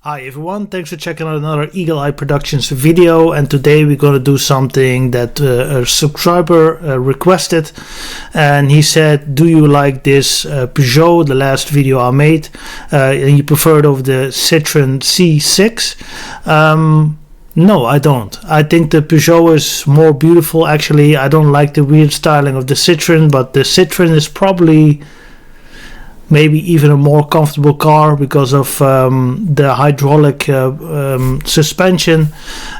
Hi everyone, thanks for checking out another Eagle Eye Productions video, and today we're going to do something that a subscriber requested, and he said, do you like this Peugeot, the last video I made, and he preferred over the Citroen C6. No, I don't. I think the Peugeot is more beautiful. Actually, I don't like the weird styling of the Citroen, but the Citroen is probably maybe even a more comfortable car because of the hydraulic suspension,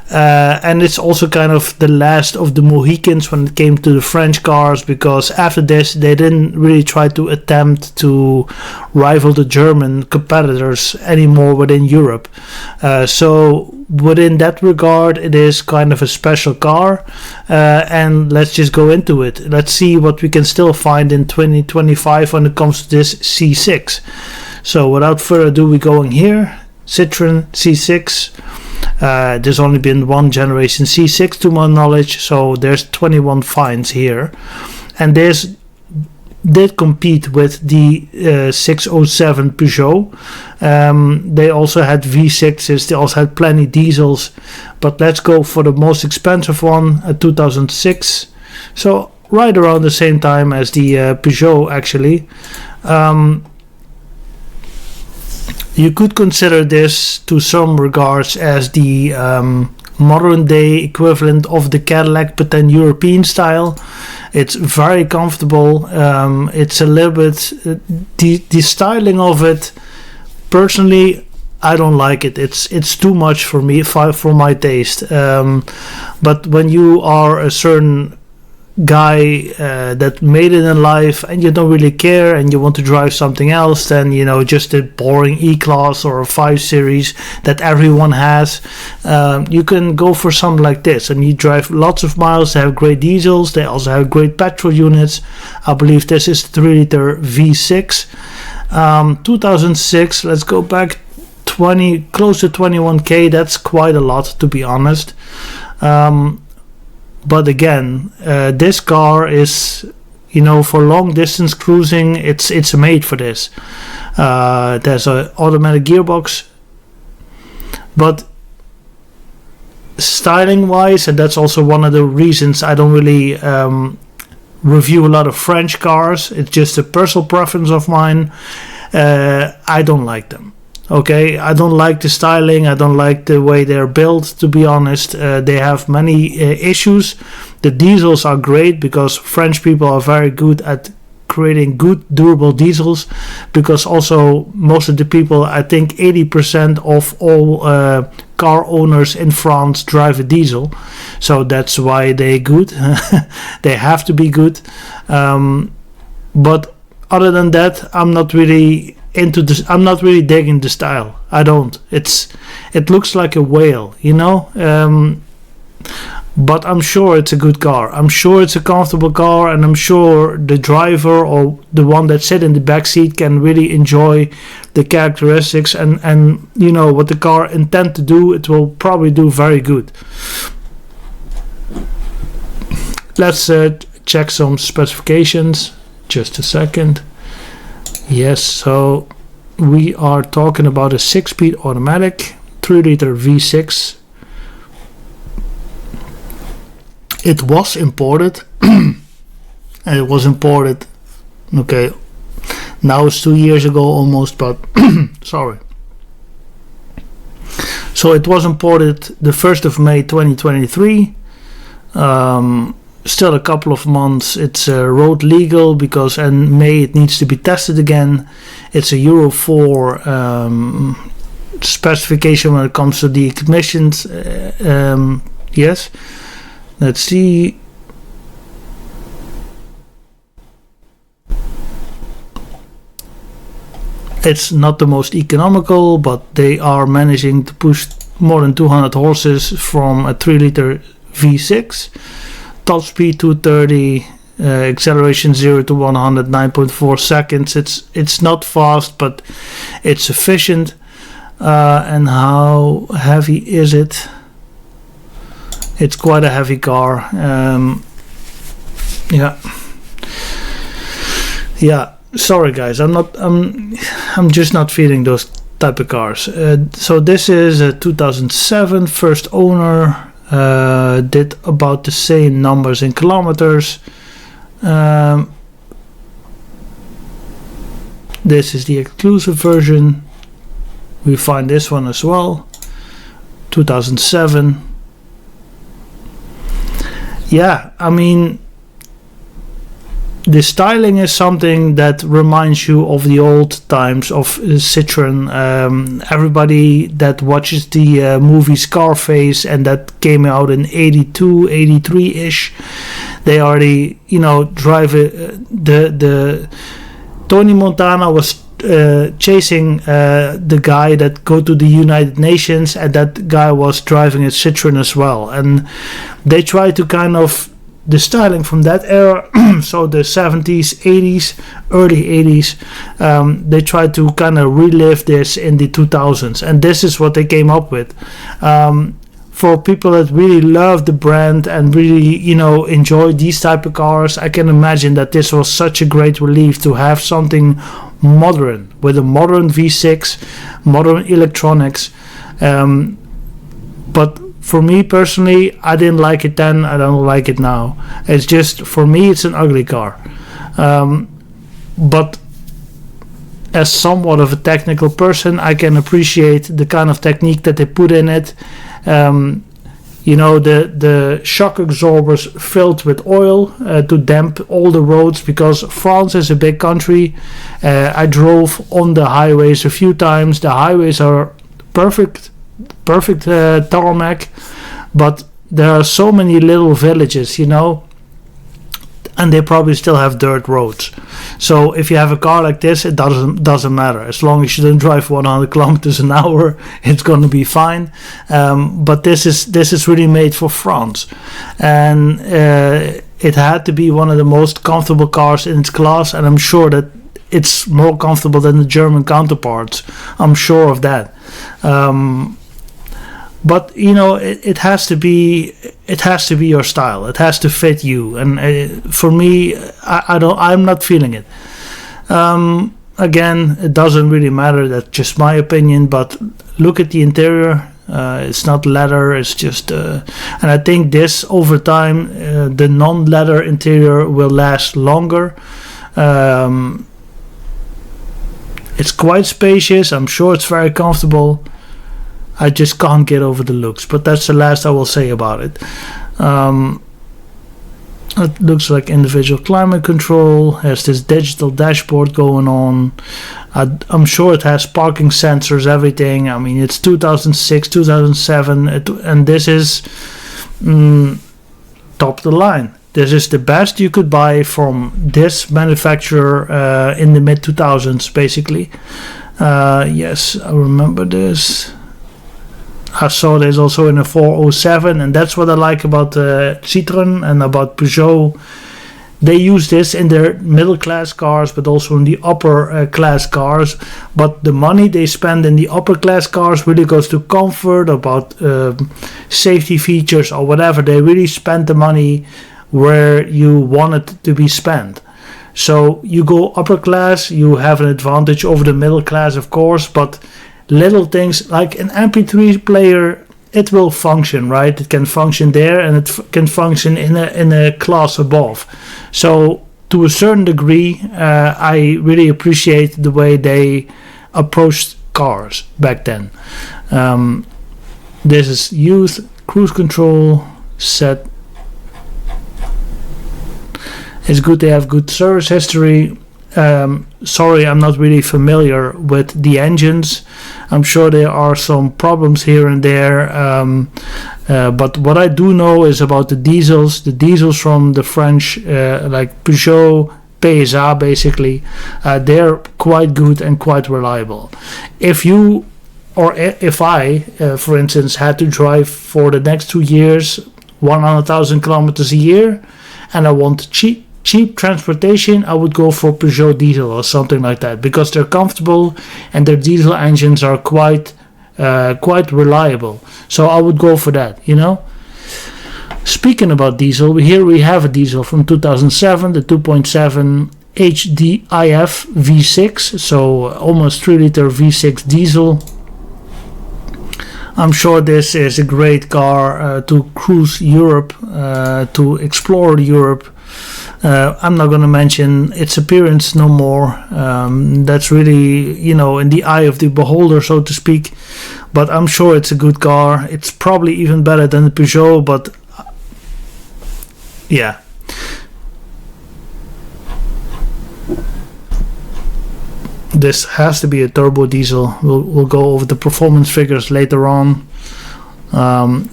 and it's also kind of the last of the Mohicans when it came to the French cars, because after this they didn't really try to attempt to rival the German competitors anymore within Europe. So within that regard, it is kind of a special car, and let's just go into it. Let's see what we can still find in 2025 when it comes to this C6. So without further ado, we're going here. Citroen C6. There's only been one generation C6 to my knowledge, so there's 21 finds here, and did compete with the 607 Peugeot. They also had V6s, they also had plenty diesels, but let's go for the most expensive one, a 2006, so right around the same time as the Peugeot actually. You could consider this to some regards as the modern day equivalent of the Cadillac, but then European style. It's very comfortable. It's a little bit the styling of it, personally I don't like it. It's too much for me, for my taste. But when you are a certain guy that made it in life and you don't really care and you want to drive something else than, you know, just a boring E-Class or a 5 Series that everyone has, you can go for something like this, and you drive lots of miles. They have great diesels, they also have great petrol units. I believe this is 3-liter V6, 2006. Let's go back, close to 21k. That's quite a lot, to be honest. But again, this car is, you know, for long distance cruising, it's made for this. There's an automatic gearbox, but styling wise, and that's also one of the reasons I don't really review a lot of French cars. It's just a personal preference of mine. I don't like them. Okay, I don't like the styling, I don't like the way they're built, to be honest. They have many issues. The diesels are great because French people are very good at creating good durable diesels, because also most of the people, I think 80% of all car owners in France drive a diesel, so that's why they're good. They have to be good, but other than that, I'm not really into this. I'm not really digging the style. I don't. It looks like a whale, you know. But I'm sure it's a good car. I'm sure it's a comfortable car, and I'm sure the driver or the one that sit in the back seat can really enjoy the characteristics and you know what the car intend to do. It will probably do very good. Let's check some specifications. Just a second. Yes, so we are talking about a 6-speed automatic 3-liter V6. It was imported. And it was imported, okay, now it's 2 years ago almost, but sorry. So it was imported the 1st of May 2023. Still a couple of months. It's road legal because in May it needs to be tested again. It's a Euro 4 specification when it comes to the emissions. Yes, let's see. It's not the most economical, but they are managing to push more than 200 horses from a 3-liter V6. Top speed 230, acceleration 0 to 100 9.4 seconds. It's not fast, but it's efficient. And how heavy is it? It's quite a heavy car. Yeah. Sorry guys, I'm just not feeling those type of cars. So this is a 2007 first owner. Did about the same numbers in kilometers. This is the exclusive version. We find this one as well, 2007. Yeah, I mean, the styling is something that reminds you of the old times of Citroën. Everybody that watches the movie Scarface, and that came out in 82, 83-ish, they already, drive the Tony Montana was chasing the guy that go to the United Nations, and that guy was driving a Citroën as well. And they try to kind of the styling from that era, so the 70s, 80s, early 80s, they tried to kind of relive this in the 2000s, and this is what they came up with. For people that really love the brand and really, enjoy these type of cars, I can imagine that this was such a great relief to have something modern, with a modern V6, modern electronics. But for me personally, I didn't like it then, I don't like it now. It's just, for me, it's an ugly car. But as somewhat of a technical person, I can appreciate the kind of technique that they put in it. The shock absorbers filled with oil to damp all the roads, because France is a big country. I drove on the highways a few times. The highways are perfect tarmac, but there are so many little villages, and they probably still have dirt roads. So if you have a car like this, it doesn't matter. As long as you don't drive 100 kilometers an hour, it's going to be fine. But this is really made for France, and it had to be one of the most comfortable cars in its class, and I'm sure that it's more comfortable than the German counterparts. I'm sure of that. But it has to be your style. It has to fit you, and for me, I'm not feeling it. Again, it doesn't really matter. That's just my opinion. But look at the interior. It's not leather. It's just, and I think this over time, the non-leather interior will last longer. It's quite spacious. I'm sure it's very comfortable. I just can't get over the looks, but that's the last I will say about it. It looks like individual climate control, has this digital dashboard going on. I'm sure it has parking sensors, everything. I mean, it's 2006, 2007, and this is top of the line. This is the best you could buy from this manufacturer in the mid 2000s, basically. Yes, I remember this. I saw this also in a 407, and that's what I like about Citroën and about Peugeot. They use this in their middle class cars, but also in the upper class cars. But the money they spend in the upper class cars really goes to comfort, about safety features or whatever. They really spend the money where you want it to be spent. So you go upper class, you have an advantage over the middle class, of course, but little things like an MP3 player, it will function, right? It can function there, and it can function in a class above. So to a certain degree, I really appreciate the way they approached cars back then. This is youth, cruise control, set. It's good they have good service history. Sorry, I'm not really familiar with the engines. I'm sure there are some problems here and there, but what I do know is about the diesels. The diesels from the French, like Peugeot, PSA, basically, they're quite good and quite reliable. If I, for instance, had to drive for the next 2 years 100,000 kilometers a year, and I want cheap transportation, I would go for Peugeot diesel or something like that, because they're comfortable and their diesel engines are quite reliable. So I would go for that, Speaking about diesel, here we have a diesel from 2007, the 2.7. HDIF V6, so almost 3-liter V6 diesel. I'm sure this is a great car to cruise Europe, to explore Europe. I'm not going to mention its appearance no more. That's really, you know, in the eye of the beholder, so to speak. But I'm sure it's a good car. It's probably even better than the Peugeot, but yeah. This has to be a turbo diesel. We'll go over the performance figures later on.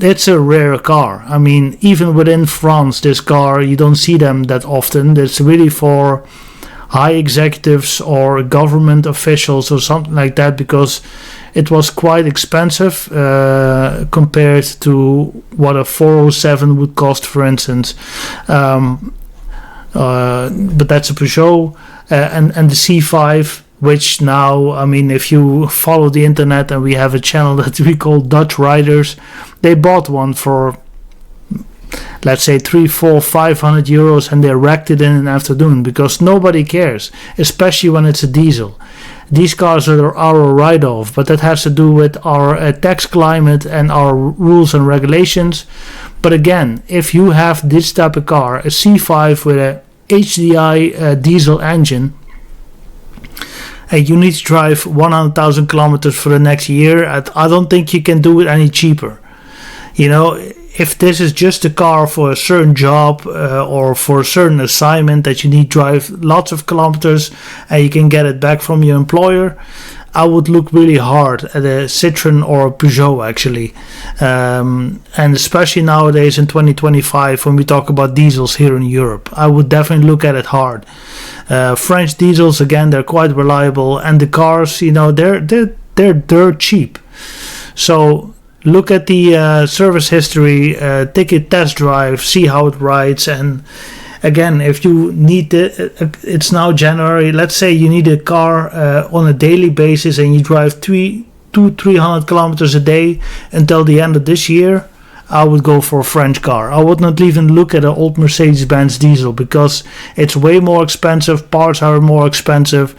It's a rare car. I mean, even within France, this car, you don't see them that often. It's really for high executives or government officials or something like that, because it was quite expensive compared to what a 407 would cost, for instance. But that's a Peugeot, and the C5, which now, I mean, if you follow the internet, and we have a channel that we call Dutch Riders, they bought one for, let's say, 300, 400, 500 euros, and they wrecked it in an afternoon, because nobody cares, especially when it's a diesel. These cars are our write-off, but that has to do with our tax climate and our rules and regulations. But again, if you have this type of car, a C5 with a HDI diesel engine, and you need to drive 100,000 kilometers for the next year, I don't think you can do it any cheaper. You know, if this is just a car for a certain job or for a certain assignment that you need to drive lots of kilometers and you can get it back from your employer, I would look really hard at a Citroen or a Peugeot, actually. And especially nowadays in 2025, when we talk about diesels here in Europe, I would definitely look at it hard. French diesels, again, they're quite reliable, and the cars, you know, they're dirt cheap. So look at the service history, take a test drive, see how it rides. And again, if you need it's now January, let's say you need a car on a daily basis and you drive 300 kilometers a day until the end of this year, I would go for a French car. I would not even look at an old Mercedes-Benz diesel, because it's way more expensive, parts are more expensive,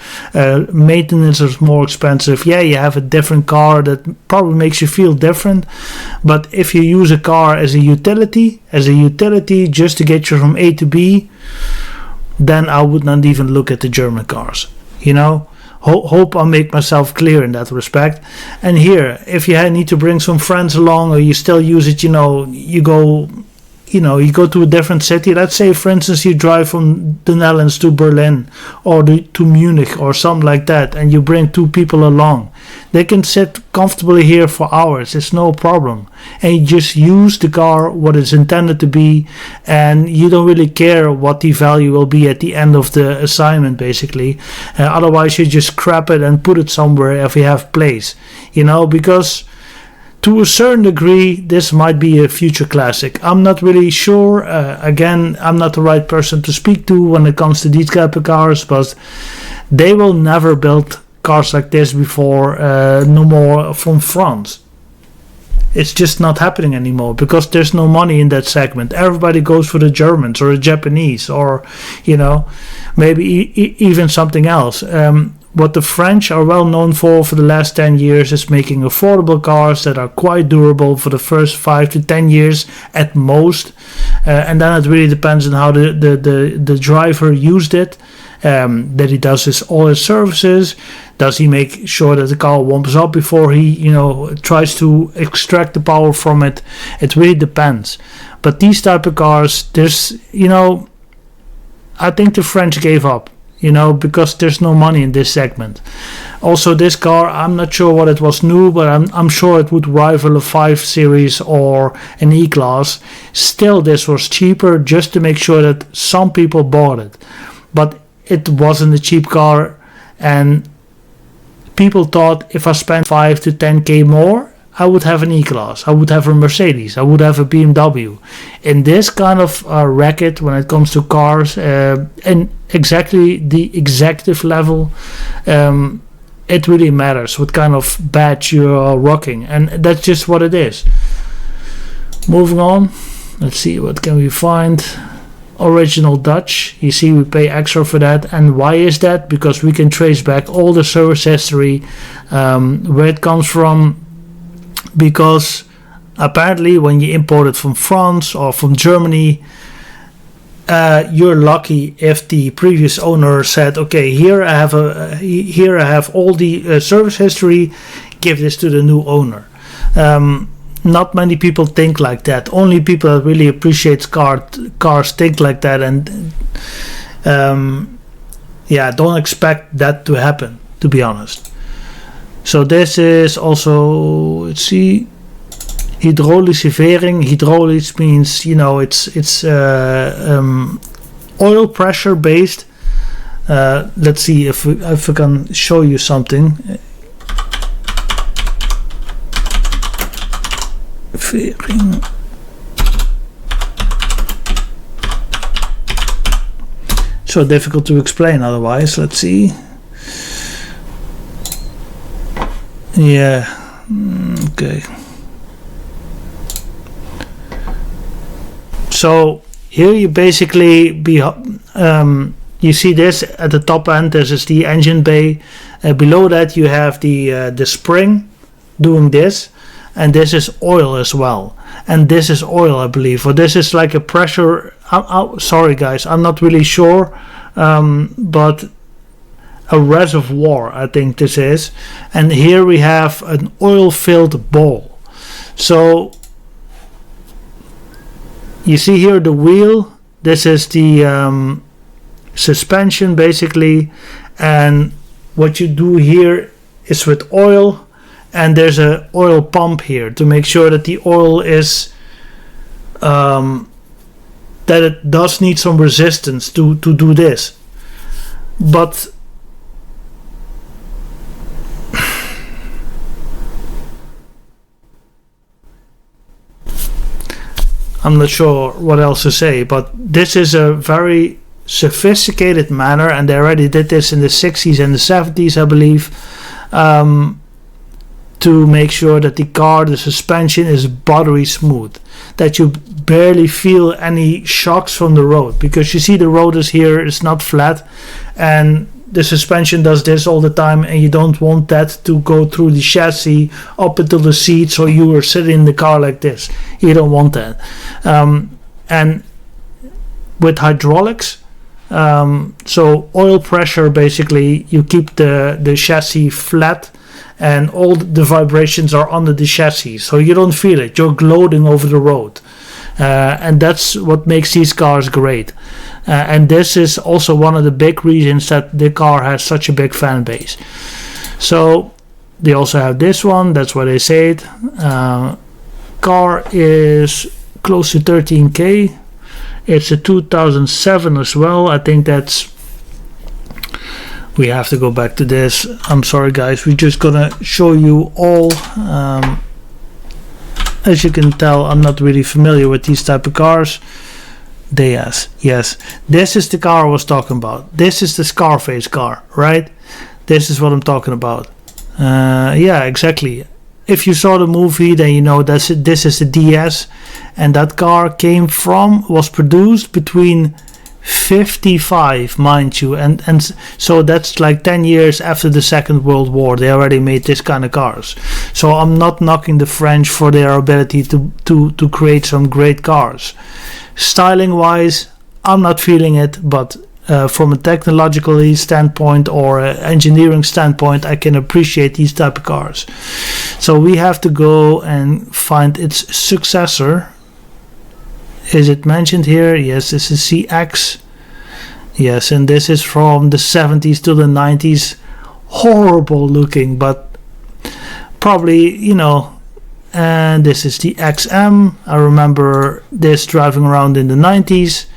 maintenance is more expensive. Yeah, you have a different car that probably makes you feel different, but if you use a car as a utility just to get you from A to B, then I would not even look at the German cars, you know. Hope I make myself clear in that respect. And here, if you need to bring some friends along, or you still use it, you know, you go to a different city. Let's say, for instance, you drive from the Netherlands to Berlin or to Munich or something like that, and you bring 2 people along. They can sit comfortably here for hours. It's no problem. And you just use the car what it's intended to be, and you don't really care what the value will be at the end of the assignment, basically. Otherwise, you just scrap it and put it somewhere if you have place. You know, because to a certain degree, this might be a future classic. I'm not really sure. Again, I'm not the right person to speak to when it comes to these type of cars, but they will never build cars like this before, no more from France. It's just not happening anymore, because there's no money in that segment. Everybody goes for the Germans or the Japanese, or, you know, maybe even something else. What the French are well known for the last 10 years is making affordable cars that are quite durable for the first 5 to 10 years at most. And then it really depends on how the driver used it. That he does all his services. Does he make sure that the car warms up before he, you know, tries to extract the power from it? It really depends. But these type of cars, there's, you know, I think the French gave up. You know, because there's no money in this segment. Also, this car, I'm not sure what it was new, but I'm sure it would rival a 5 Series or an E-Class. Still, this was cheaper just to make sure that some people bought it. But it wasn't a cheap car, and people thought if I spent 5 to 10k more, I would have an E-Class, I would have a Mercedes, I would have a BMW. In this kind of racket, when it comes to cars, and exactly the executive level, it really matters what kind of badge you are rocking, and that's just what it is. Moving on, let's see, what can we find? original Dutch. You see, we pay extra for that. And why is that? Because we can trace back all the service history, where it comes from, because apparently when you import it from France or from Germany, you're lucky if the previous owner said, okay, here I have all the service history, give this to the new owner. Not many people think like that. Only people that really appreciate cars think like that, and don't expect that to happen, to be honest. So this is also, let's see, hydraulische vering. Hydraulisch means, it's oil pressure based. Let's see if I can show you something. Vering. So difficult to explain otherwise. Let's see. Yeah. Okay. So here you basically you see this at the top end. This is the engine bay. Below that you have the spring doing this, and this is oil as well. And this is oil, I believe, or this is like a pressure. Sorry guys, I'm not really sure, but a reservoir, I think this is. And here we have an oil-filled ball. So you see here the wheel. This is the suspension basically, and what you do here is with oil, and there's a oil pump here to make sure that the oil is that it does need some resistance to do this. But I'm not sure what else to say, but this is a very sophisticated manner, and they already did this in the 60s and the 70s, I believe, to make sure that the suspension is buttery smooth, that you barely feel any shocks from the road, because you see the road is here, it's not flat, and the suspension does this all the time, and you don't want that to go through the chassis up into the seats, or you are sitting in the car like this. You don't want that. And with hydraulics, so oil pressure, basically you keep the chassis flat, and all the vibrations are under the chassis, so you don't feel it. You're gloating over the road, and that's what makes these cars great. And this is also one of the big reasons that the car has such a big fan base. So they also have this one, that's why they say it. Car is close to 13k. It's a 2007 as well. I think that's, we have to go back to this. I'm sorry guys, we're just gonna show you all. As you can tell, I'm not really familiar with these type of cars. Yes, this is the car I was talking about. This is the Scarface car, right? This is what I'm talking about. Yeah, exactly. If you saw the movie, then you know this is the DS, and that car was produced between 55, mind you, and so that's like 10 years after the Second World War. They already made this kind of cars. So I'm not knocking the French for their ability to create some great cars. Styling wise, I'm not feeling it, but from a technological standpoint or engineering standpoint, I can appreciate these type of cars. So we have to go and find its successor. Is it mentioned here? Yes, this is C6. Yes, and this is from the 70s to the 90s. Horrible looking, but probably, and this is the XM. I remember this driving around in the 90s,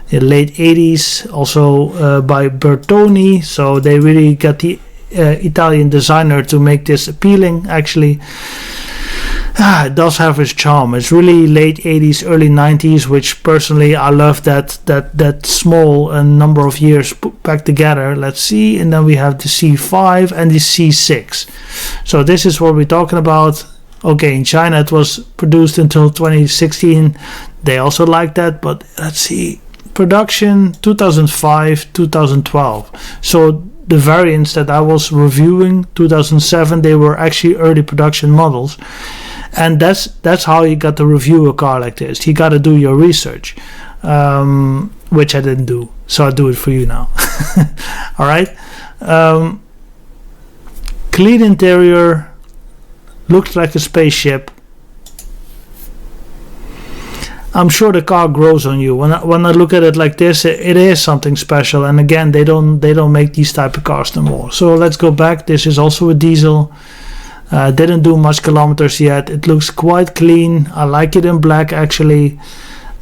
the late 80s, also by Bertoni. So they really got the Italian designer to make this appealing, actually. It does have its charm. It's really late 80s, early 90s, which personally I love that small number of years put back together. Let's see, and then we have the C5 and the C6. So this is what we're talking about. Okay, in China it was produced until 2016. They also like that, but let's see. production 2005, 2012. So the variants that I was reviewing 2007, they were actually early production models. And that's how you got to review a car like this. You got to do your research, which I didn't do. So I'll do it for you now. All right. Clean interior, looks like a spaceship. I'm sure the car grows on you. When I look at it like this, it is something special. And again, they don't make these type of cars no more. So let's go back. This is also a diesel. Didn't do much kilometers yet. It looks quite clean. I like it in black actually.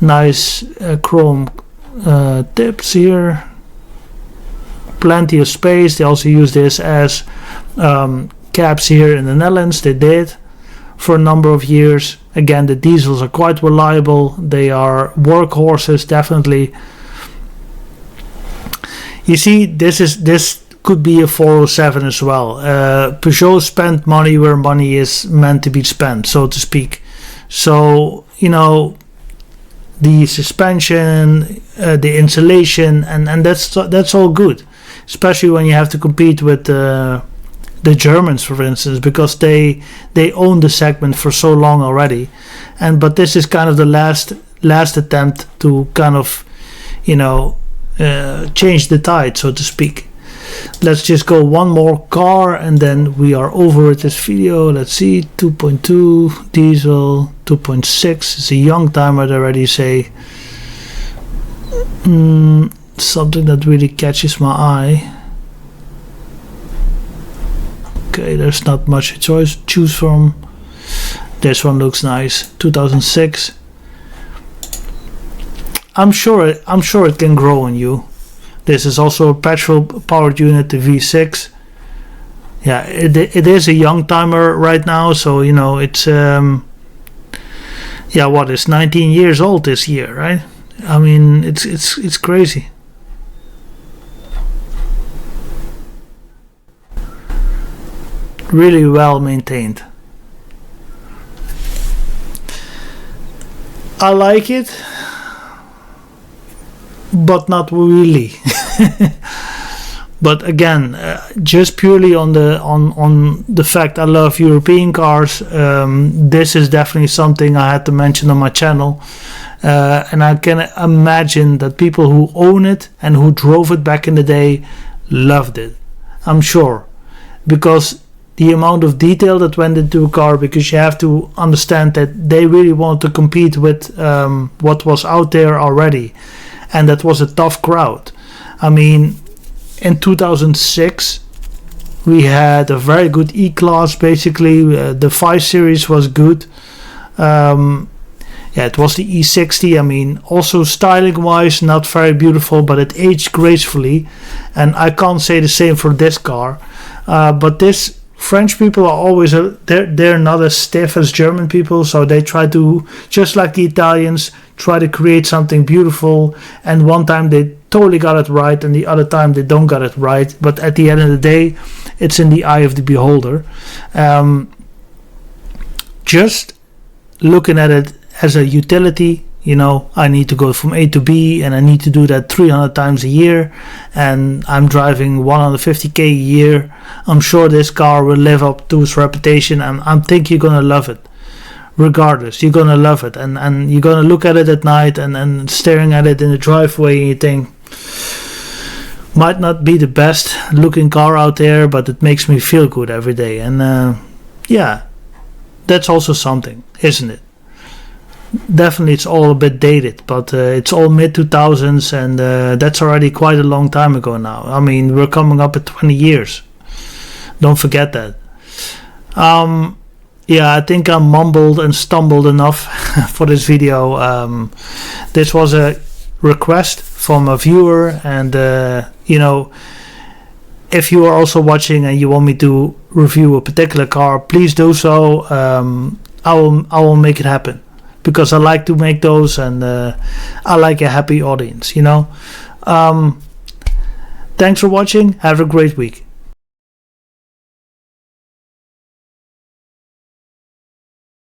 Nice chrome tips here. Plenty of space. They also use this as cabs here in the Netherlands. They did for a number of years. Again, the diesels are quite reliable. They are workhorses, definitely. You see, this could be a 407 as well. Peugeot spent money where money is meant to be spent, so to speak. So, you know, the suspension, the insulation, and that's all good. Especially when you have to compete with the Germans, for instance, because they own the segment for so long already. But this is kind of the last attempt to kind of, you know, change the tide, so to speak. Let's just go one more car and then we are over with this video. Let's see, 2.2 diesel, 2.6. It's a young timer, they already say. Something that really catches my eye. Okay, there's not much to choose from. This one looks nice. 2006. I'm sure it can grow on you. This is also a petrol powered unit, the V6. Yeah, it is a young timer right now, so you know it's yeah, what, it's 19 years old this year, right? I mean, it's crazy. Really well maintained. I like it, but not really. But again, just purely on the fact I love European cars, this is definitely something I had to mention on my channel. And I can imagine that people who own it and who drove it back in the day loved it. I'm sure, because the amount of detail that went into a car, because you have to understand that they really want to compete with what was out there already, and that was a tough crowd. I mean, in 2006 we had a very good E-Class, basically. The 5 Series was good. Yeah, it was the E60. I mean, also styling wise not very beautiful, but it aged gracefully, and I can't say the same for this car. But this French people are always they're not as stiff as German people, so they try to, just like the Italians, try to create something beautiful, and one time they totally got it right and the other time they don't got it right, but at the end of the day it's in the eye of the beholder. Just looking at it as a utility, you know, I need to go from A to B and I need to do that 300 times a year, and I'm driving 150k a year. I'm sure this car will live up to its reputation, and I think you're gonna love it. Regardless, you're gonna love it, and you're gonna look at it at night and staring at it in the driveway, and you think, might not be the best looking car out there, but it makes me feel good every day. And yeah, that's also something, isn't it? Definitely it's all a bit dated, but it's all mid 2000s, and that's already quite a long time ago now. I mean, we're coming up at 20 years. Don't forget that. Yeah, I think I mumbled and stumbled enough for this video. This was a request from a viewer, and you know, if you are also watching and you want me to review a particular car, please do so. I will make it happen, because I like to make those, and I like a happy audience, you know. Thanks for watching. Have a great week.